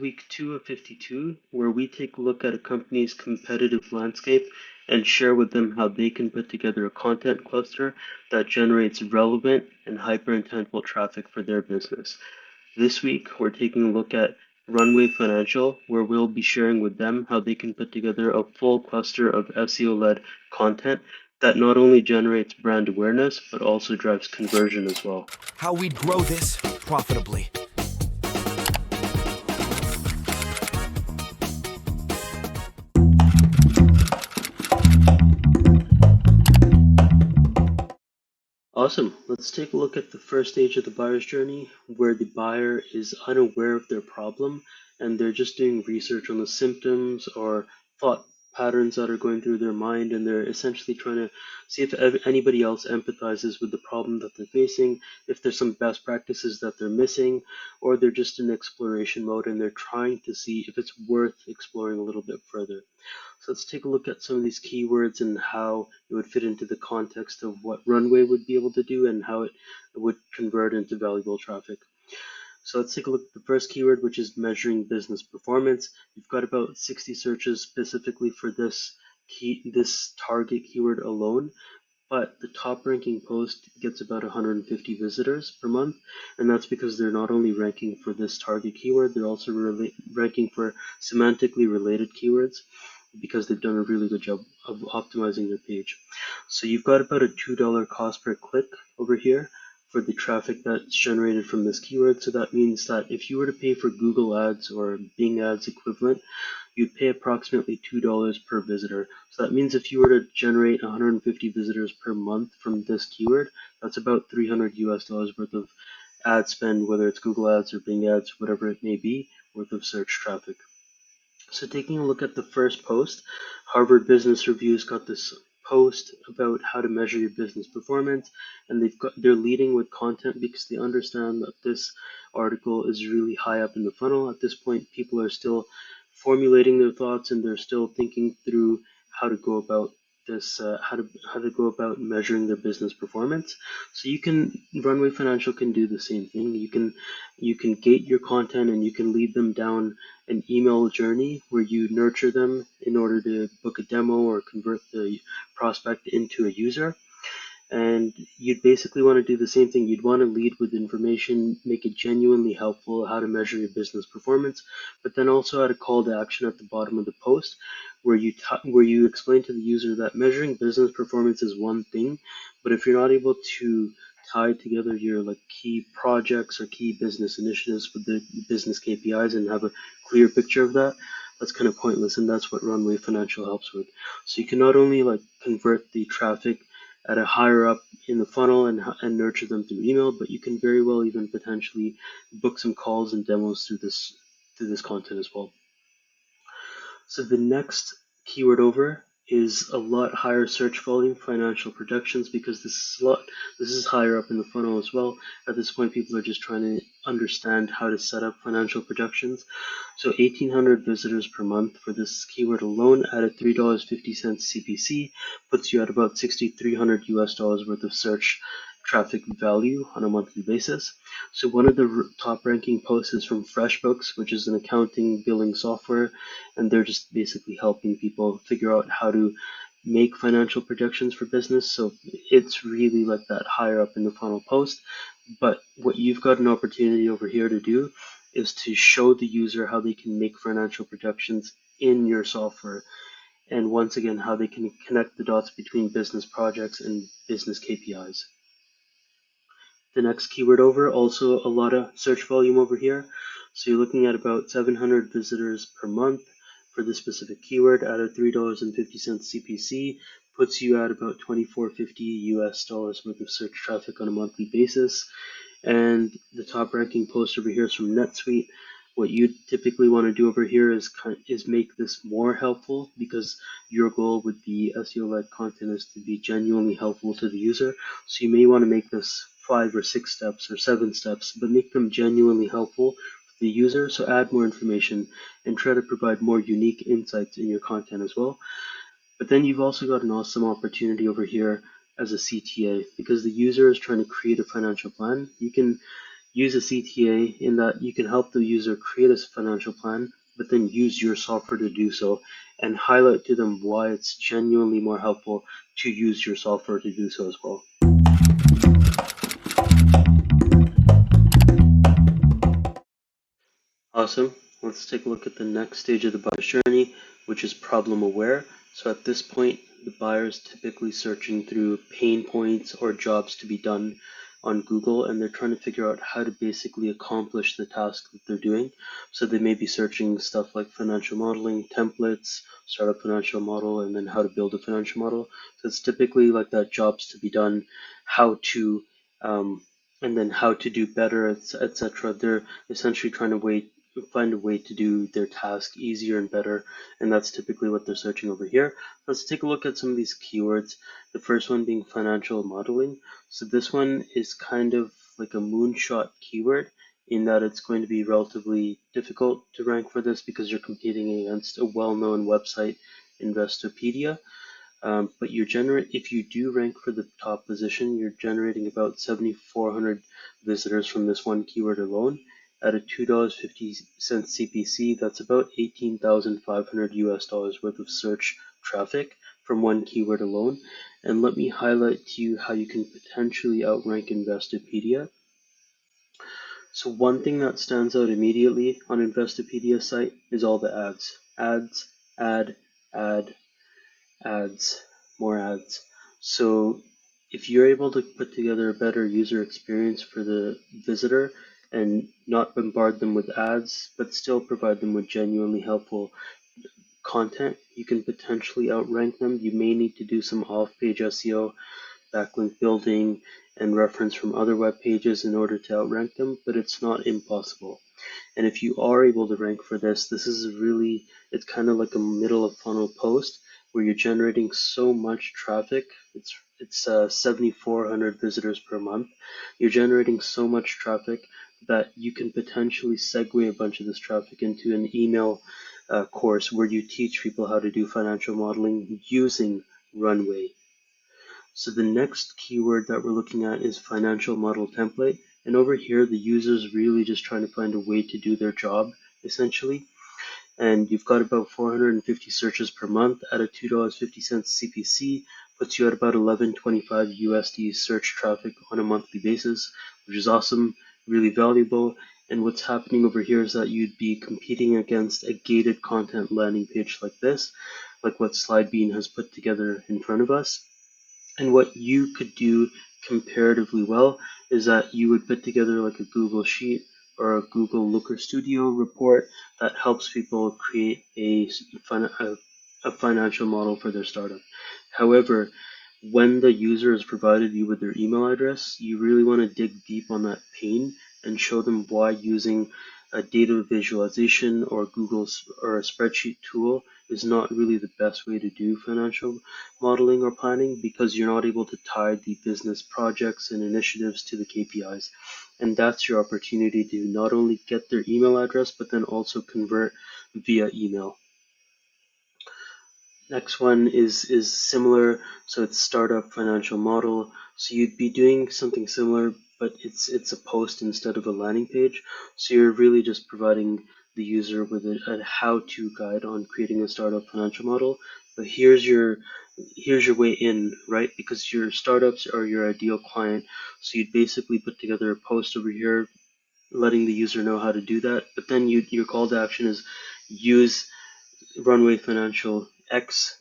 week 2 of 52, where we take a look at a company's competitive landscape and share with them how they can put together a content cluster that generates relevant and hyper-intentful traffic for their business. This week, we're taking a look at Runway Financial, where we'll be sharing with them how they can put together a full cluster of SEO-led content that not only generates brand awareness, but also drives conversion as well. How we'd grow this profitably. Awesome. Let's take a look at the first stage of the buyer's journey, where the buyer is unaware of their problem and they're just doing research on the symptoms or thought patterns that are going through their mind, and they're essentially trying to see if anybody else empathizes with the problem that they're facing, if there's some best practices that they're missing, or they're just in exploration mode and they're trying to see if it's worth exploring a little bit further. So let's take a look at some of these keywords and how it would fit into the context of what Runway would be able to do and how it would convert into valuable traffic. So let's take a look at the first keyword, which is measuring business performance. You've got about 60 searches specifically for this target keyword alone, but the top ranking post gets about 150 visitors per month, and that's because they're not only ranking for this target keyword, they're also ranking for semantically related keywords, because they've done a really good job of optimizing their page. So you've got about a $2 cost per click over here for the traffic that's generated from this keyword. So that means that if you were to pay for Google Ads or Bing Ads equivalent, you'd pay approximately $2 per visitor. So that means if you were to generate 150 visitors per month from this keyword, that's about $300 worth of ad spend, whether it's Google Ads or Bing Ads, whatever it may be, worth of search traffic. So taking a look at the first post, Harvard Business Review's got this post about how to measure your business performance, and they're leading with content because they understand that this article is really high up in the funnel. At this point, people are still formulating their thoughts and they're still thinking through how to go about this, how to go about measuring their business performance. So Runway Financial can do the same thing. You can gate your content and you can lead them down an email journey where you nurture them in order to book a demo or convert the prospect into a user. And you'd basically want to do the same thing. You'd want to lead with information, make it genuinely helpful, how to measure your business performance, but then also add a call to action at the bottom of the post where you explain to the user that measuring business performance is one thing, but if you're not able to tie together your key projects or key business initiatives with the business KPIs and have a clear picture of that, that's kind of pointless, and that's what Runway Financial helps with. So you can not only convert the traffic at a higher up in the funnel and nurture them through email, but you can very well even potentially book some calls and demos through this content as well. So the next keyword over is a lot higher search volume financial projections, because this is higher up in the funnel as well. At this point, people are just trying to understand how to set up financial projections. So 1,800 visitors per month for this keyword alone at a $3.50 CPC puts you at about $6,300 worth of search traffic value on a monthly basis. So one of the top ranking posts is from FreshBooks, which is an accounting billing software, and they're just basically helping people figure out how to make financial projections for business. So it's really like that higher up in the funnel post. But what you've got an opportunity over here to do is to show the user how they can make financial projections in your software. And once again, how they can connect the dots between business projects and business KPIs. The next keyword over, also a lot of search volume over here. So you're looking at about 700 visitors per month for this specific keyword at a $3.50 CPC, puts you at about $24.50 worth of search traffic on a monthly basis. And the top ranking post over here is from NetSuite. What you typically want to do over here is make this more helpful, because your goal with the SEO-led content is to be genuinely helpful to the user. So you may want to make this 5 or 6 steps or 7 steps, but make them genuinely helpful to the user. So add more information and try to provide more unique insights in your content as well. But then you've also got an awesome opportunity over here as a CTA, because the user is trying to create a financial plan. You can use a CTA in that you can help the user create a financial plan, but then use your software to do so and highlight to them why it's genuinely more helpful to use your software to do so as well. Awesome. Let's take a look at the next stage of the buyer's journey, which is problem aware. So at this point, the buyer is typically searching through pain points or jobs to be done on Google, and they're trying to figure out how to basically accomplish the task that they're doing. So they may be searching stuff like financial modeling, templates, start a financial model, and then how to build a financial model. So it's typically like that jobs to be done, how to, and then how to do better, etc. They're essentially trying to find a way to do their task easier and better, and that's typically what they're searching over here. Let's take a look at some of these keywords. The first one being financial modeling. So this one is kind of like a moonshot keyword in that it's going to be relatively difficult to rank for this because you're competing against a well-known website, Investopedia. But if you do rank for the top position, you're generating about 7,400 visitors from this one keyword alone. At a $2.50 CPC, that's about 18,500 US dollars worth of search traffic from one keyword alone. And let me highlight to you how you can potentially outrank Investopedia. So one thing that stands out immediately on Investopedia's site is all the ads. Ads, ad, ads, more ads. So if you're able to put together a better user experience for the visitor and not bombard them with ads, but still provide them with genuinely helpful content, you can potentially outrank them. You may need to do some off-page SEO, backlink building, and reference from other web pages in order to outrank them, but it's not impossible. And if you are able to rank for this, it's kind of like a middle of funnel post where you're generating so much traffic. It's 7,400 visitors per month. You're generating so much traffic that you can potentially segue a bunch of this traffic into an email course where you teach people how to do financial modeling using Runway. So the next keyword that we're looking at is financial model template. And over here, the user's really just trying to find a way to do their job, essentially. And you've got about 450 searches per month at a $2.50 CPC, puts you at about 1125 USD search traffic on a monthly basis, which is awesome, really valuable. And what's happening over here is that you'd be competing against a gated content landing page like this, like what Slidebean has put together in front of us. And what you could do comparatively well is that you would put together like a Google Sheet or a Google Looker Studio report that helps people create a financial model for their startup. However, when the user has provided you with their email address, you really want to dig deep on that pain and show them why using a data visualization or or a spreadsheet tool is not really the best way to do financial modeling or planning because you're not able to tie the business projects and initiatives to the KPIs. And that's your opportunity to not only get their email address, but then also convert via email. Next one is similar, so it's startup financial model. So you'd be doing something similar, but it's a post instead of a landing page. So you're really just providing the user with a how-to guide on creating a startup financial model. But here's your way in, right? Because your startups are your ideal client. So you'd basically put together a post over here letting the user know how to do that. But then your call to action is use Runway Financial. X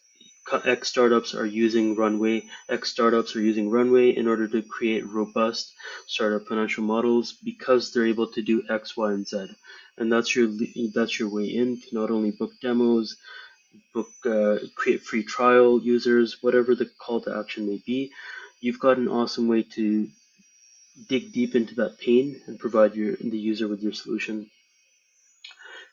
startups are using Runway. X startups are using Runway in order to create robust startup financial models because they're able to do X, Y, and Z. And that's your way in to not only book demos, create free trial users, whatever the call to action may be. You've got an awesome way to dig deep into that pain and provide the user with your solution.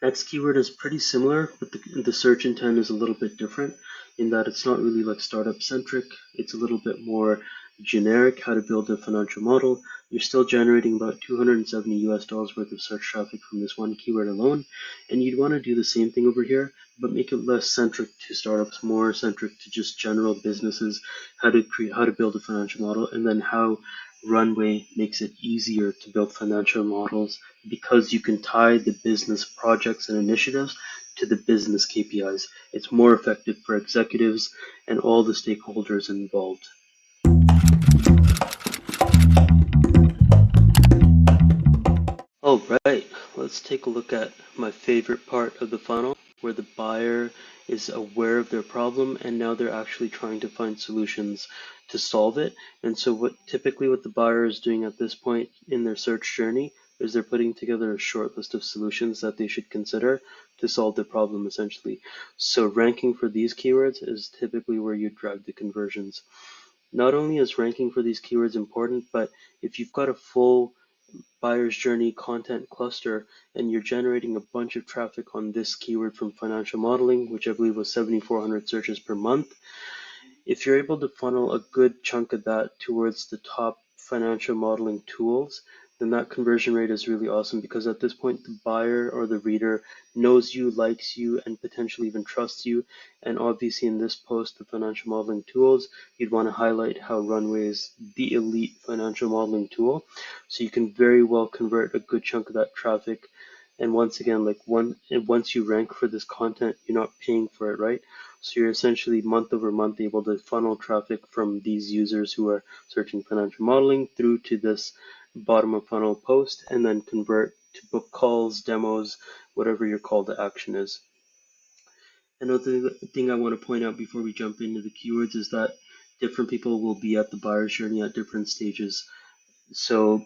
Next keyword is pretty similar, but the search intent is a little bit different in that it's not really like startup centric. It's a little bit more generic, how to build a financial model. You're still generating about 270 US dollars worth of search traffic from this one keyword alone. And you'd want to do the same thing over here, but make it less centric to startups, more centric to just general businesses, how to build a financial model, and then how Runway makes it easier to build financial models because you can tie the business projects and initiatives to the business KPIs. It's more effective for executives and all the stakeholders involved. All right, let's take a look at my favorite part of the funnel where the buyer is aware of their problem and now they're actually trying to find solutions to solve it. And so what the buyer is doing at this point in their search journey is they're putting together a short list of solutions that they should consider to solve the problem essentially. So ranking for these keywords is typically where you drive the conversions. Not only is ranking for these keywords important, but if you've got a full buyer's journey content cluster and you're generating a bunch of traffic on this keyword from financial modeling, which I believe was 7,400 searches per month, if you're able to funnel a good chunk of that towards the top financial modeling tools, then that conversion rate is really awesome because at this point, the buyer or the reader knows you, likes you, and potentially even trusts you. And obviously, in this post, the financial modeling tools, you'd want to highlight how Runway is the elite financial modeling tool. So you can very well convert a good chunk of that traffic. And once again, once you rank for this content, you're not paying for it, right? So you're essentially month over month able to funnel traffic from these users who are searching financial modeling through to this bottom of funnel post and then convert to book calls, demos, whatever your call to action is. Another thing I want to point out before we jump into the keywords is that different people will be at the buyer's journey at different stages. So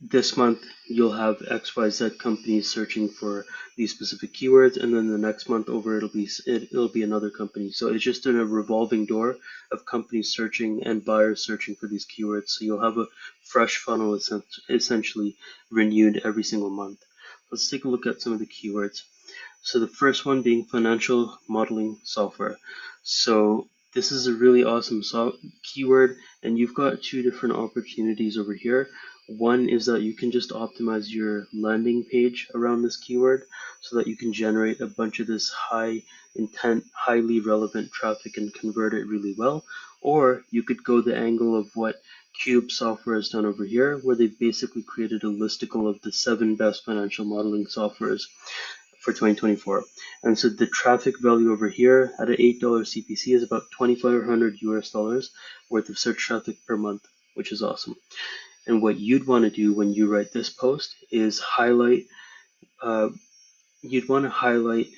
this month you'll have XYZ companies searching for these specific keywords, and then the next month over it'll be another company. So it's just in a revolving door of companies searching and buyers searching for these keywords. So you'll have a fresh funnel essentially renewed every single month. Let's take a look at some of the keywords. So the first one being financial modeling software. So this is a really awesome keyword, and you've got two different opportunities over here. One is that you can just optimize your landing page around this keyword so that you can generate a bunch of this high intent, highly relevant traffic and convert it really well. Or you could go the angle of what Cube Software has done over here, where they've basically created a listicle of the 7 best financial modeling softwares for 2024. And so the traffic value over here at an $8 CPC is about 2,500 US dollars worth of search traffic per month, which is awesome. And what you'd want to do when you write this post is you'd want to highlight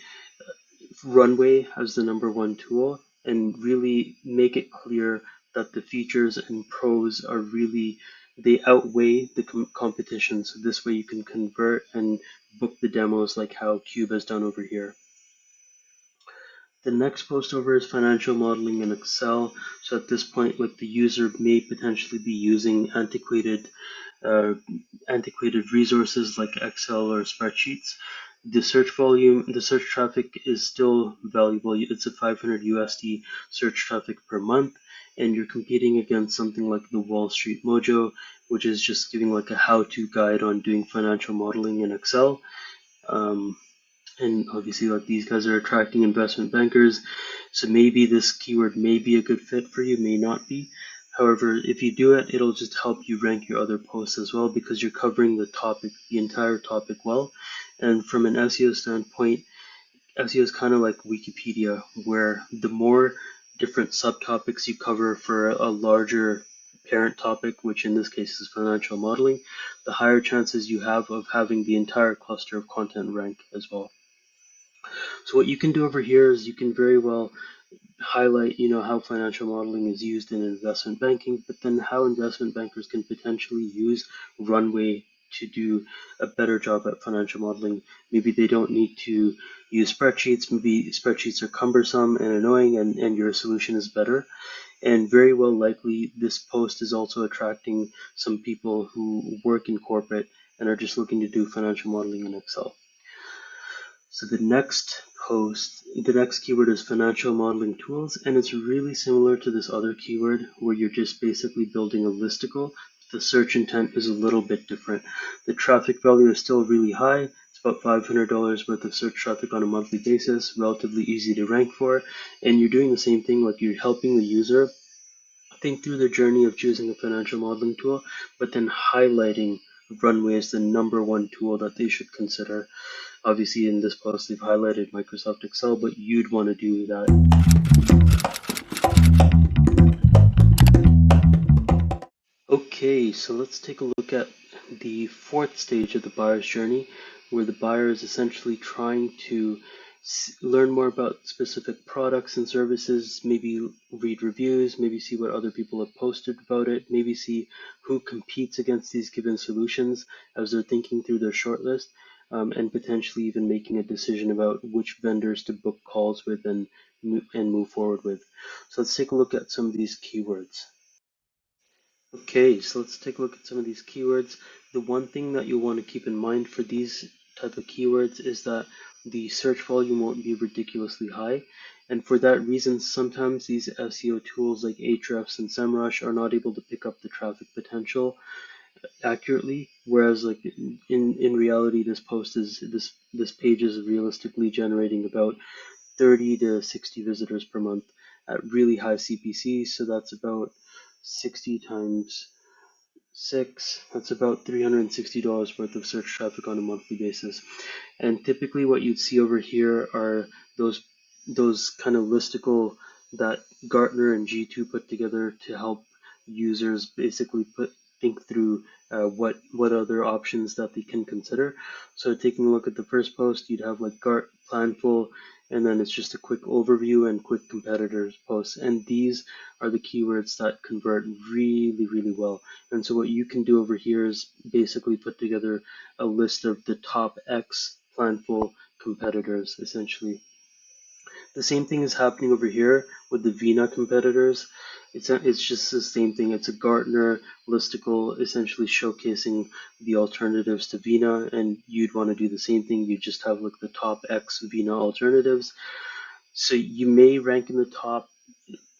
Runway as the number one tool and really make it clear that the features and pros are really, they outweigh the competition. So this way you can convert and book the demos like how Cube has done over here. The next post over is financial modeling in Excel. So at this point, like the user may potentially be using uh, antiquated resources like Excel or spreadsheets. The search traffic is still valuable. It's a 500 USD search traffic per month, and you're competing against something like the Wall Street Mojo, which is just giving like a how-to guide on doing financial modeling in Excel. Um, and obviously like these guys are attracting investment bankers, so maybe this keyword may be a good fit for you, may not be. However, if you do it, it'll just help you rank your other posts as well because you're covering the entire topic well. And from an SEO standpoint, SEO is kind of like Wikipedia, where the more different subtopics you cover for a larger parent topic, which in this case is financial modeling, the higher chances you have of having the entire cluster of content rank as well. So what you can do over here is you can very well highlight, how financial modeling is used in investment banking, but then how investment bankers can potentially use Runway to do a better job at financial modeling. Maybe they don't need to use spreadsheets. Maybe spreadsheets are cumbersome and annoying and your solution is better. And very well likely this post is also attracting some people who work in corporate and are just looking to do financial modeling in Excel. So the next keyword is financial modeling tools, and it's really similar to this other keyword where you're just basically building a listicle. The search intent is a little bit different. The traffic value is still really high. It's about $500 worth of search traffic on a monthly basis, relatively easy to rank for, and you're doing the same thing, like you're helping the user think through the journey of choosing a financial modeling tool, but then highlighting Runway as the number one tool that they should consider. Obviously, in this post, they've highlighted Microsoft Excel, but you'd want to do that. Okay, so let's take a look at the fourth stage of the buyer's journey, where the buyer is essentially trying to learn more about specific products and services, maybe read reviews, maybe see what other people have posted about it, maybe see who competes against these given solutions as they're thinking through their shortlist, and potentially even making a decision about which vendors to book calls with and move forward with. So let's take a look at some of these keywords. Okay, so let's take a look at some of these keywords. The one thing that you'll want to keep in mind for these type of keywords is that the search volume won't be ridiculously high. And for that reason, sometimes these SEO tools like Ahrefs and SEMrush are not able to pick up the traffic potential accurately. Whereas like in reality, this page is realistically generating about 30 to 60 visitors per month at really high CPC. So that's about 60 times 6, that's about $360 worth of search traffic on a monthly basis. And typically what you'd see over here are those kind of listicle that Gartner and G2 put together to help users basically think through what other options that they can consider. So taking a look at the first post, you'd have like Planful, and then it's just a quick overview and quick competitors posts. And these are the keywords that convert really, really well. And so what you can do over here is basically put together a list of the top X Planful competitors, essentially. The same thing is happening over here with the Vina competitors. It's just the same thing. It's a Gartner listicle essentially showcasing the alternatives to Vina, and you'd want to do the same thing. You just have like the top X Vina alternatives. So you may rank in the top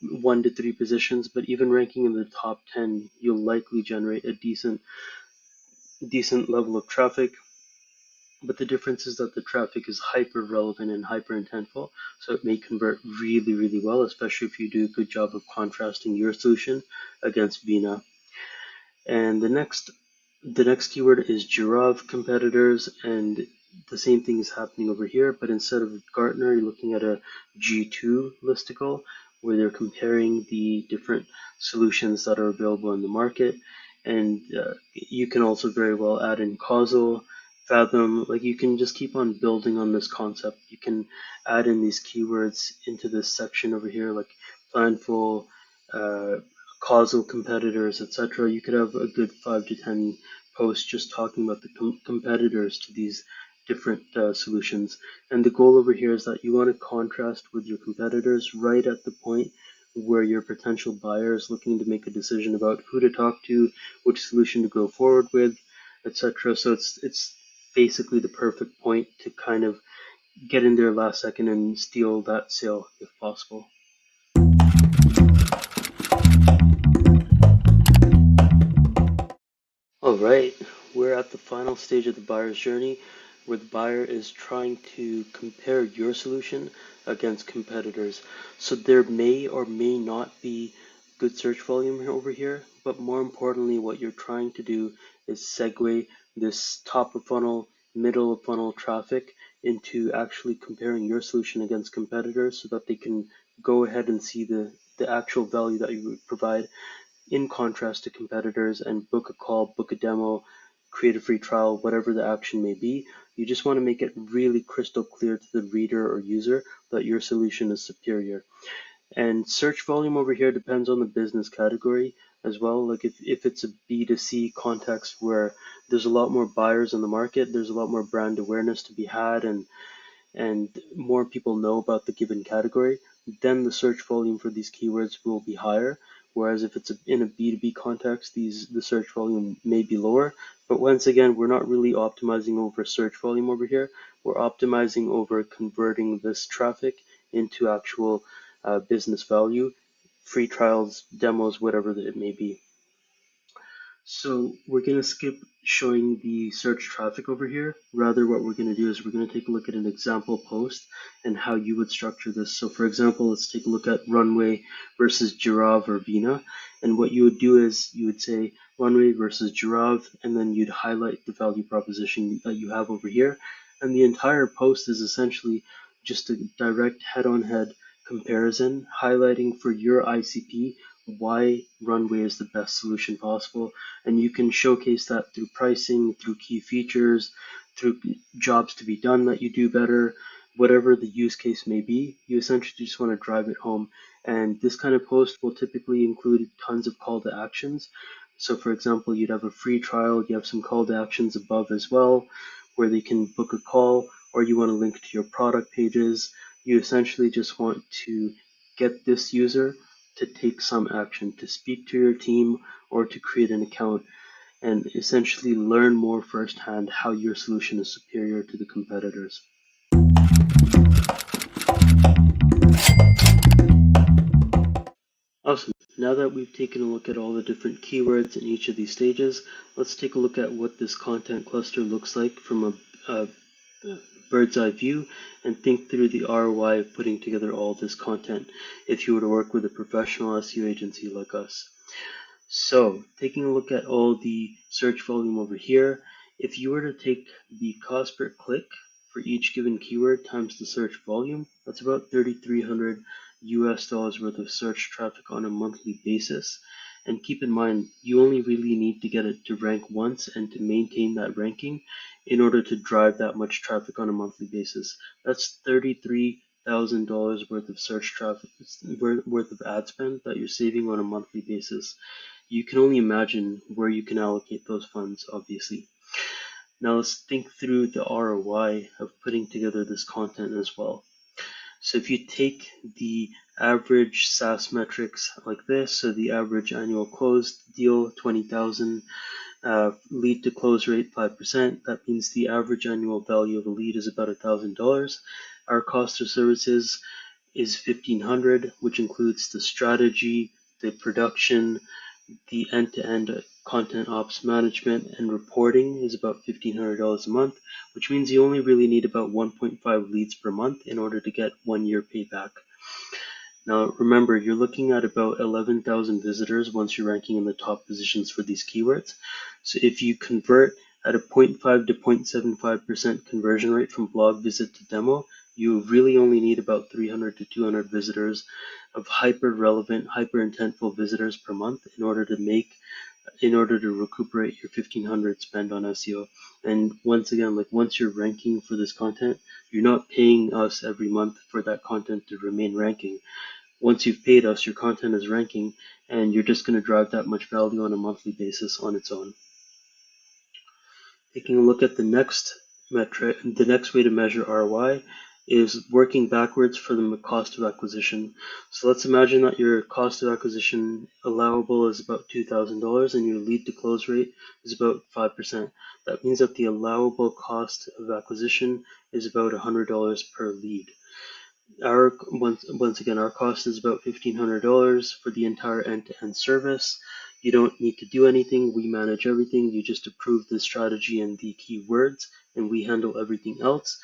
1 to 3 positions, but even ranking in the top 10, you'll likely generate a decent level of traffic. But the difference is that the traffic is hyper relevant and hyper intentful, so it may convert really, really well, especially if you do a good job of contrasting your solution against Vina. And the next keyword is Giraffe competitors, and the same thing is happening over here, but instead of Gartner, you're looking at a G2 listicle where they're comparing the different solutions that are available in the market. And you can also very well add in Causal, Fathom, like you can just keep on building on this concept. You can add in these keywords into this section over here, like Planful, uh, Causal competitors, etc. You could have a good 5 to 10 posts just talking about the competitors to these different solutions. And the goal over here is that you want to contrast with your competitors right at the point where your potential buyer is looking to make a decision about who to talk to, which solution to go forward with, etc. So it's basically the perfect point to kind of get in there last second and steal that sale if possible. All right, we're at the final stage of the buyer's journey where the buyer is trying to compare your solution against competitors. So there may or may not be good search volume over here, but more importantly, what you're trying to do is segue this top of funnel, middle of funnel traffic into actually comparing your solution against competitors so that they can go ahead and see the actual value that you provide in contrast to competitors, and book a call, book a demo, create a free trial, whatever the action may be. You just want to make it really crystal clear to the reader or user that your solution is superior. And search volume over here depends on the business category as well. Like if it's a B2C context where there's a lot more buyers in the market, there's a lot more brand awareness to be had, and more people know about the given category, then the search volume for these keywords will be higher. Whereas if it's in a B2B context, the search volume may be lower. But once again, we're not really optimizing over search volume over here. We're optimizing over converting this traffic into actual business value, free trials, demos, whatever it may be. So we're going to skip showing the search traffic over here. Rather, what we're going to do is we're going to take a look at an example post and how you would structure this. So for example, let's take a look at Runway versus Giraffe or Vina. And what you would do is you would say Runway versus Giraffe, and then you'd highlight the value proposition that you have over here. And the entire post is essentially just a direct head-on-head comparison, highlighting for your ICP why Runway is the best solution possible. And you can showcase that through pricing, through key features, through jobs to be done that you do better, whatever the use case may be. You essentially just want to drive it home. And this kind of post will typically include tons of call to actions. So for example, you'd have a free trial, you have some call to actions above as well, where they can book a call, or you want to link to your product pages. You essentially just want to get this user to take some action, to speak to your team or to create an account, and essentially learn more firsthand how your solution is superior to the competitors. Awesome. Now that we've taken a look at all the different keywords in each of these stages, let's take a look at what this content cluster looks like from a bird's eye view and think through the ROI of putting together all this content if you were to work with a professional SEO agency like us. So, taking a look at all the search volume over here, if you were to take the cost per click for each given keyword times the search volume, that's about 3,300 US dollars worth of search traffic on a monthly basis. And keep in mind, you only really need to get it to rank once and to maintain that ranking in order to drive that much traffic on a monthly basis. That's $33,000 worth of search traffic, worth of ad spend that you're saving on a monthly basis. You can only imagine where you can allocate those funds, obviously. Now let's think through the ROI of putting together this content as well. So if you take the average SaaS metrics like this, so the average annual closed deal, 20,000, lead to close rate 5%, that means the average annual value of a lead is about $1,000. Our cost of services is $1,500, which includes the strategy, the production, the end-to-end content ops management and reporting is about $1,500 a month, which means you only really need about 1.5 leads per month in order to get 1 year payback. Now remember, you're looking at about 11,000 visitors once you're ranking in the top positions for these keywords. So if you convert at a 0.5 to 0.75% conversion rate from blog visit to demo, you really only need about 300 to 200 visitors of hyper relevant, hyper intentful visitors per month in order to recuperate your 1,500 spend on SEO. And once again, once you're ranking for this content, you're not paying us every month for that content to remain ranking. Once you've paid us, your content is ranking, and you're just going to drive that much value on a monthly basis on its own. Taking a look at the next metric, the next way to measure ROI is working backwards for the cost of acquisition. So let's imagine that your cost of acquisition allowable is about $2,000 and your lead to close rate is about 5%. That means that the allowable cost of acquisition is about $100 per lead. Once again, our cost is about $1,500 for the entire end-to-end service. You don't need to do anything. We manage everything. You just approve the strategy and the keywords, and we handle everything else.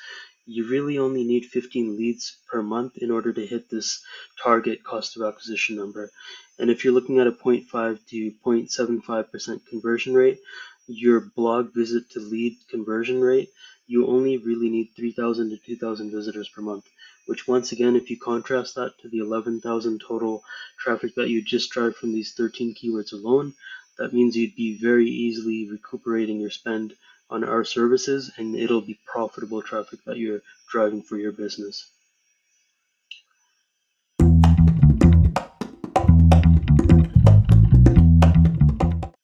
You really only need 15 leads per month in order to hit this target cost of acquisition number. And if you're looking at a 0.5 to 0.75% conversion rate, your blog visit to lead conversion rate, you only really need 3,000 to 2,000 visitors per month, which once again, if you contrast that to the 11,000 total traffic that you just drive from these 13 keywords alone, that means you'd be very easily recuperating your spend on our services, and it'll be profitable traffic that you're driving for your business.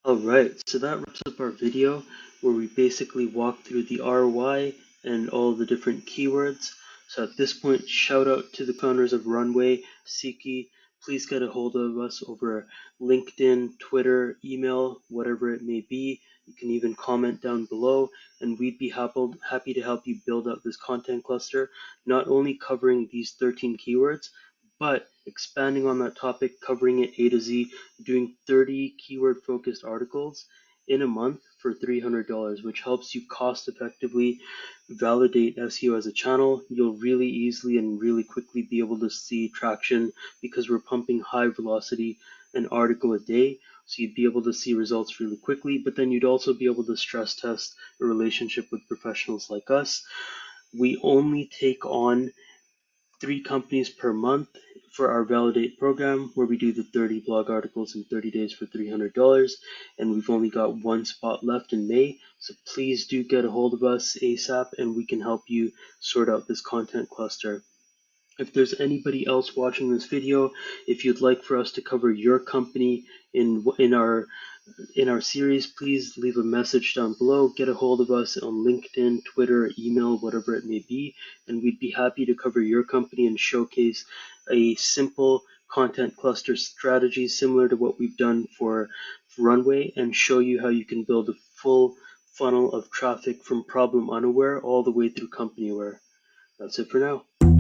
Alright, so that wraps up our video where we basically walk through the ROI and all the different keywords. So at this point, shout out to the founders of Runway, Siqi. Please get a hold of us over LinkedIn, Twitter, email, whatever it may be. You can even comment down below, and we'd be happy to help you build out this content cluster, not only covering these 13 keywords, but expanding on that topic, covering it A to Z, doing 30 keyword focused articles, in a month for $300, which helps you cost effectively validate SEO as a channel. You'll really easily and really quickly be able to see traction because we're pumping high velocity an article a day. So you'd be able to see results really quickly, but then you'd also be able to stress test a relationship with professionals like us. We only take on 3 companies per month for our Validate program, where we do the 30 blog articles in 30 days for $300, and we've only got 1 spot left in May, so please do get a hold of us ASAP and we can help you sort out this content cluster. If there's anybody else watching this video, if you'd like for us to cover your company in our series, please leave a message down below. Get a hold of us on LinkedIn, Twitter, email, whatever it may be, and we'd be happy to cover your company and showcase a simple content cluster strategy similar to what we've done for Runway and show you how you can build a full funnel of traffic from problem unaware all the way through company aware. That's it for now.